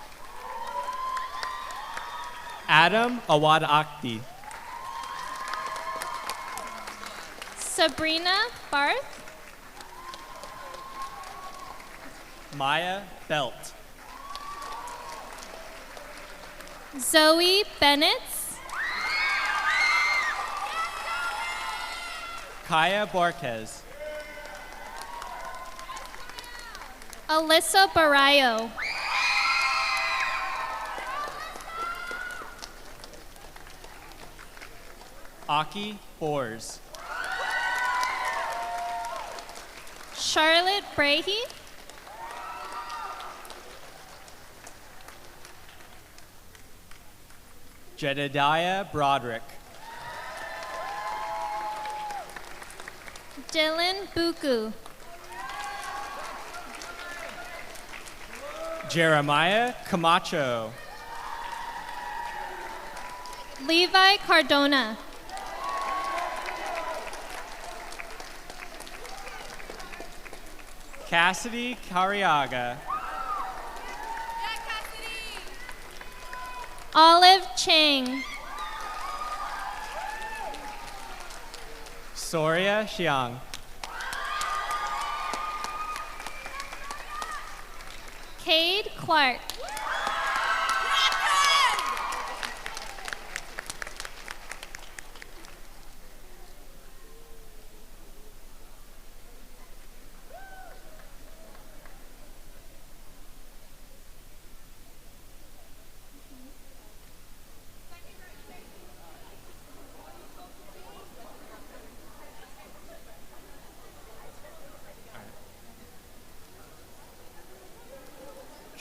Speaker 9: Adam Awad Akhti.
Speaker 10: Sabrina Barth.
Speaker 9: Maya Belt.
Speaker 10: Zoe Bennett.
Speaker 9: Kaya Borquez.
Speaker 10: Alyssa Barayo.
Speaker 9: Aki Bors.
Speaker 10: Charlotte Brahe.
Speaker 9: Jedediah Broderick.
Speaker 10: Dylan Buku.
Speaker 9: Jeremiah Camacho.
Speaker 10: Levi Cardona.
Speaker 9: Cassidy Cariaga.
Speaker 10: Olive Chang.
Speaker 9: Soria Xiang.
Speaker 10: Cade Clark.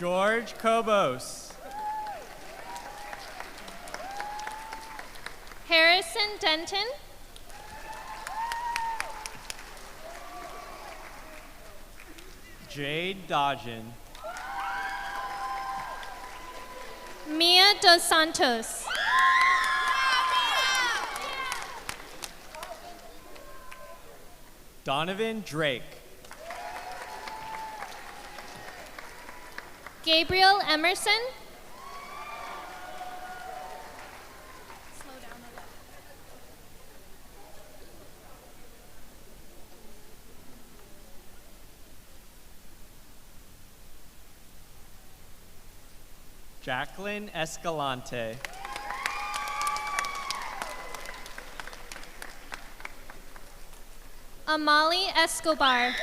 Speaker 9: George Kobos.
Speaker 10: Harrison Denton.
Speaker 9: Jade Dodgen.
Speaker 10: Mia Dos Santos.
Speaker 9: Donovan Drake.
Speaker 10: Gabriel Emerson.
Speaker 9: Jacqueline Escalante.
Speaker 10: Amali Escobar.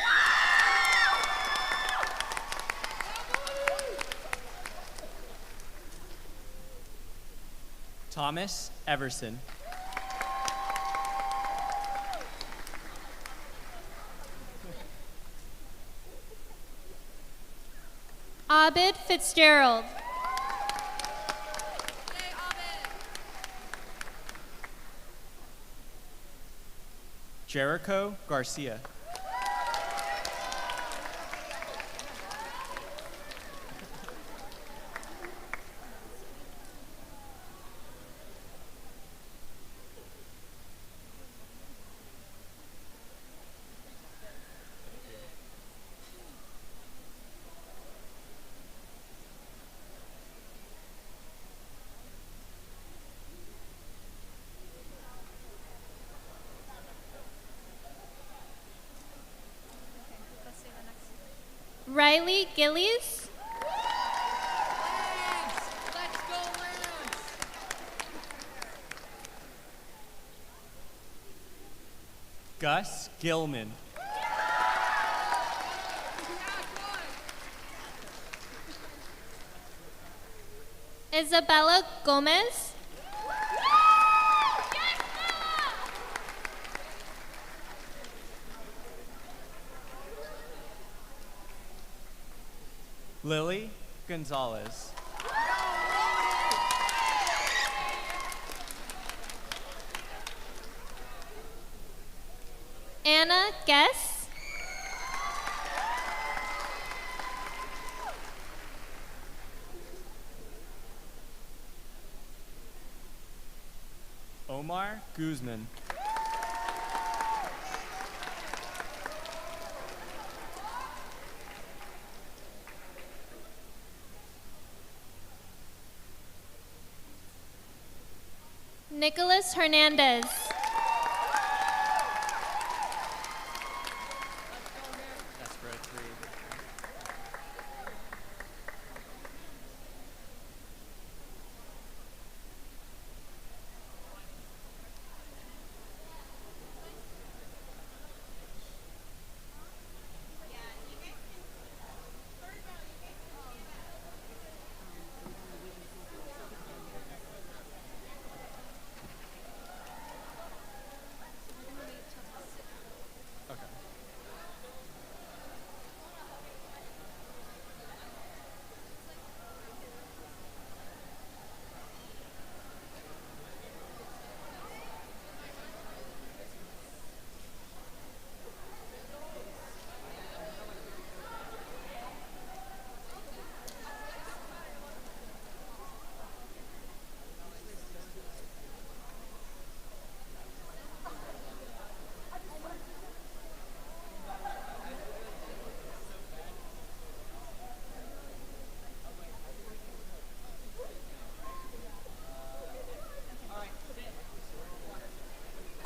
Speaker 9: Thomas Everson.
Speaker 10: Abid Fitzgerald.
Speaker 9: Jericho Garcia.
Speaker 10: Riley Gillies.
Speaker 9: Gus Gilman.
Speaker 10: Isabella Gomez.
Speaker 9: Lily Gonzalez.
Speaker 10: Anna Guess.
Speaker 9: Omar Guzman.
Speaker 10: Nicholas Hernandez.
Speaker 9: That's row 3.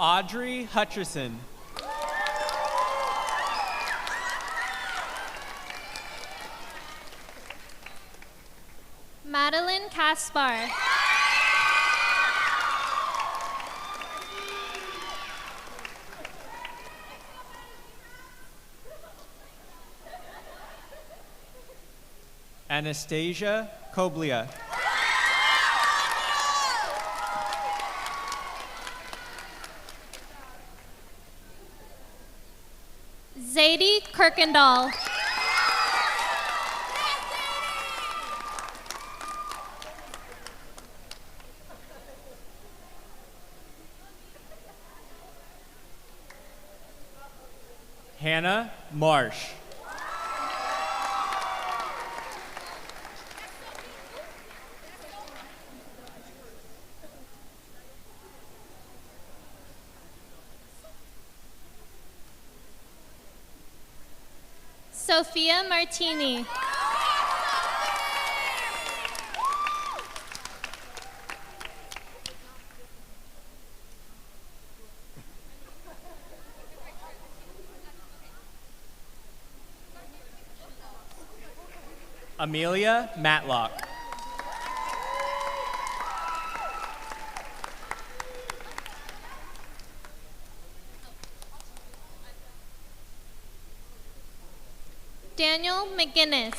Speaker 9: Audrey Hutcherson.
Speaker 10: Madeline Kaspar.
Speaker 9: Anastasia Koblia.
Speaker 10: Zadie Kirkendall.
Speaker 9: Hannah Marsh.
Speaker 10: Sophia Martini.
Speaker 9: Amelia Matlock.
Speaker 10: Daniel McGinnis.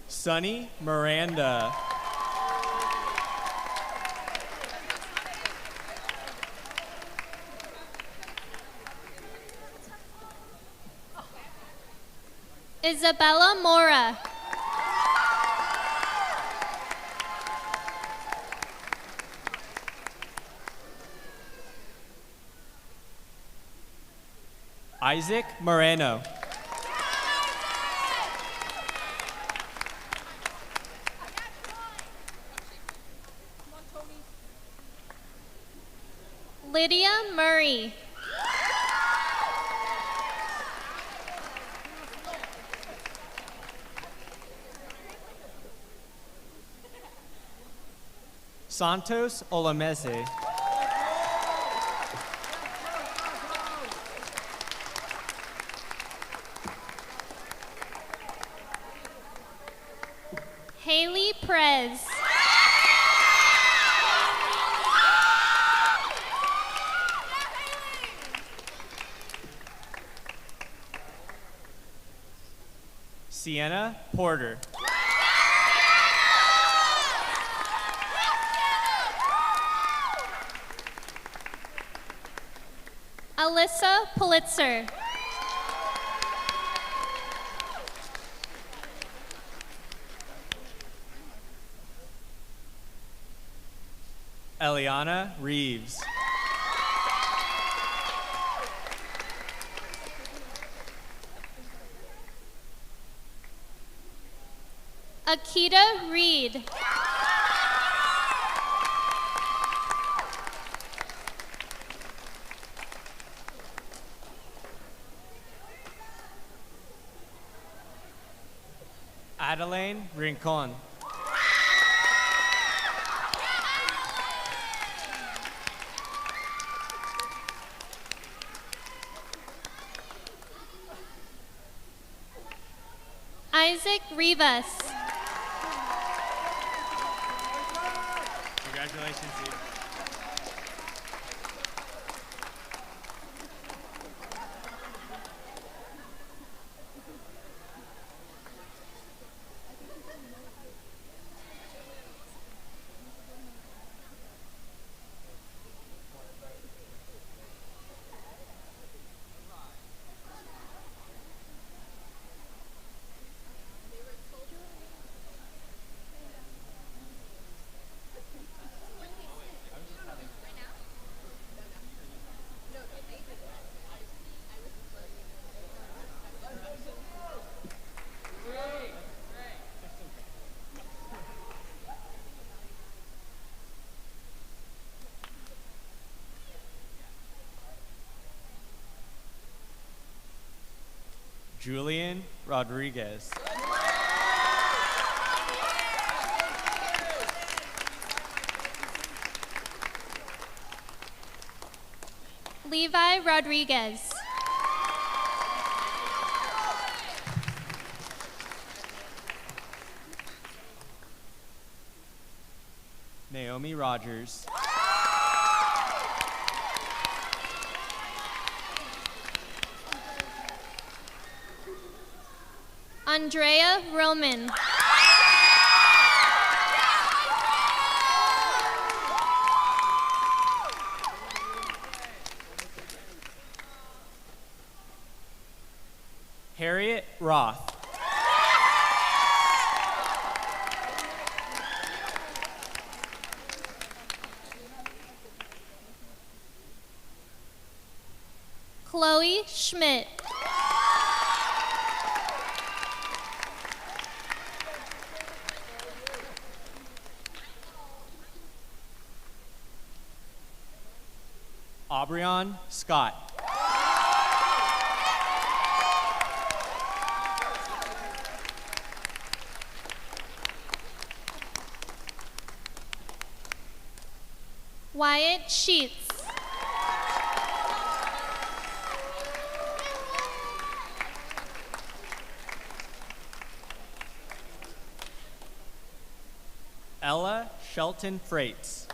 Speaker 9: Sunny Miranda.
Speaker 10: Isabella Mora.
Speaker 9: Isaac Moreno.
Speaker 10: Lydia Murray.
Speaker 9: Santos Olameze.
Speaker 10: Haley Prez.
Speaker 9: Sienna Porter.
Speaker 10: Alyssa Pulitzer.
Speaker 9: Eliana Reeves.
Speaker 10: Akita Reed.
Speaker 9: Adelaine Rincon.
Speaker 10: Isaac Rivas.
Speaker 9: Congratulations, Eve. Julian Rodriguez.
Speaker 10: Levi Rodriguez.
Speaker 9: Naomi Rogers.
Speaker 10: Andrea Roman.
Speaker 9: Harriet Roth.
Speaker 10: Chloe Schmidt.
Speaker 9: Aubryon Scott.
Speaker 10: Wyatt Sheets.
Speaker 9: Ella Shelton Freites.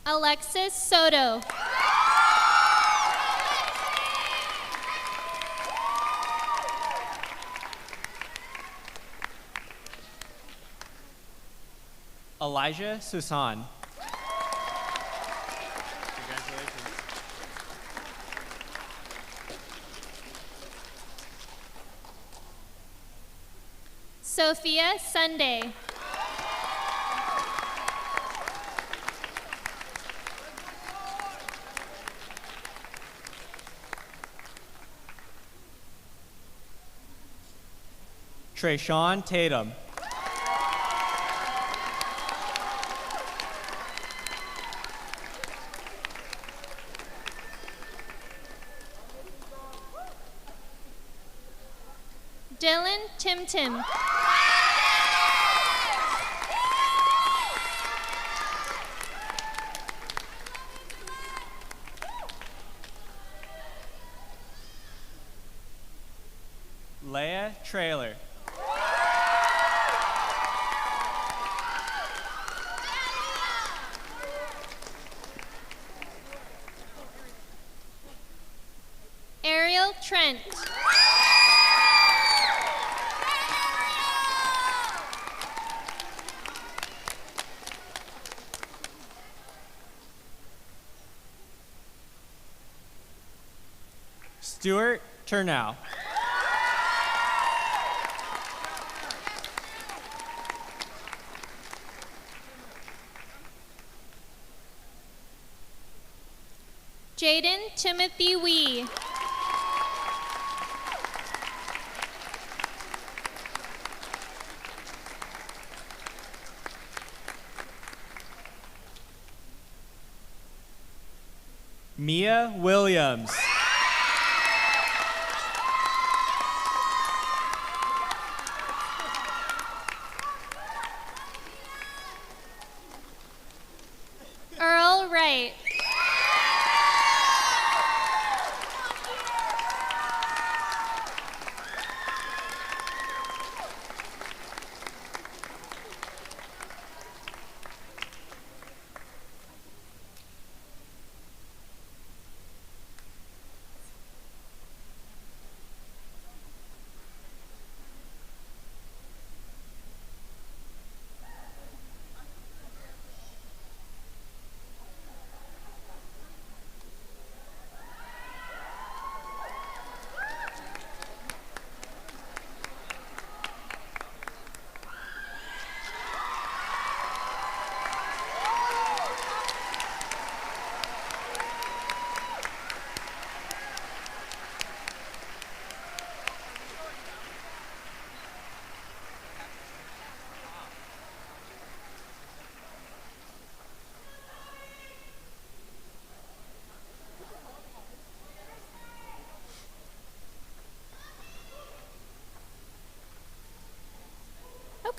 Speaker 10: Alexis Soto.
Speaker 9: Elijah Susan.
Speaker 10: Sophia Sunday.
Speaker 9: Trayshawn Tatum.
Speaker 10: Dylan Tim Tim.
Speaker 9: Leia Trailer.
Speaker 10: Ariel Trent.
Speaker 9: Stuart Turnow.
Speaker 10: Jaden Timothy Wee.
Speaker 9: Mia Williams.
Speaker 10: Earl Wright.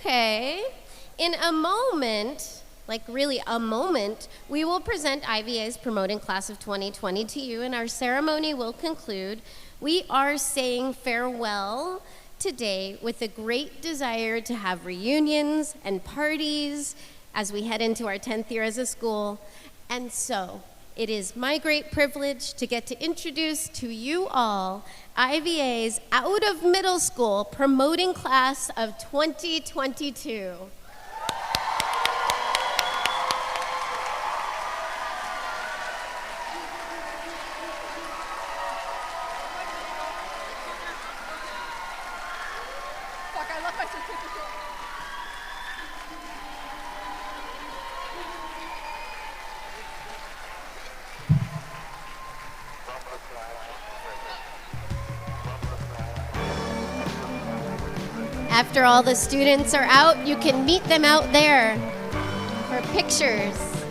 Speaker 2: Okay. In a moment, like really a moment, we will present IVA's Promoting Class of 2020 to you, and our ceremony will conclude. We are saying farewell today with a great desire to have reunions and parties as we head into our 10th year as a school. And so, it is my great privilege to get to introduce to you all IVA's Out of Middle School Promoting Class of 2022. After all the students are out, you can meet them out there for pictures.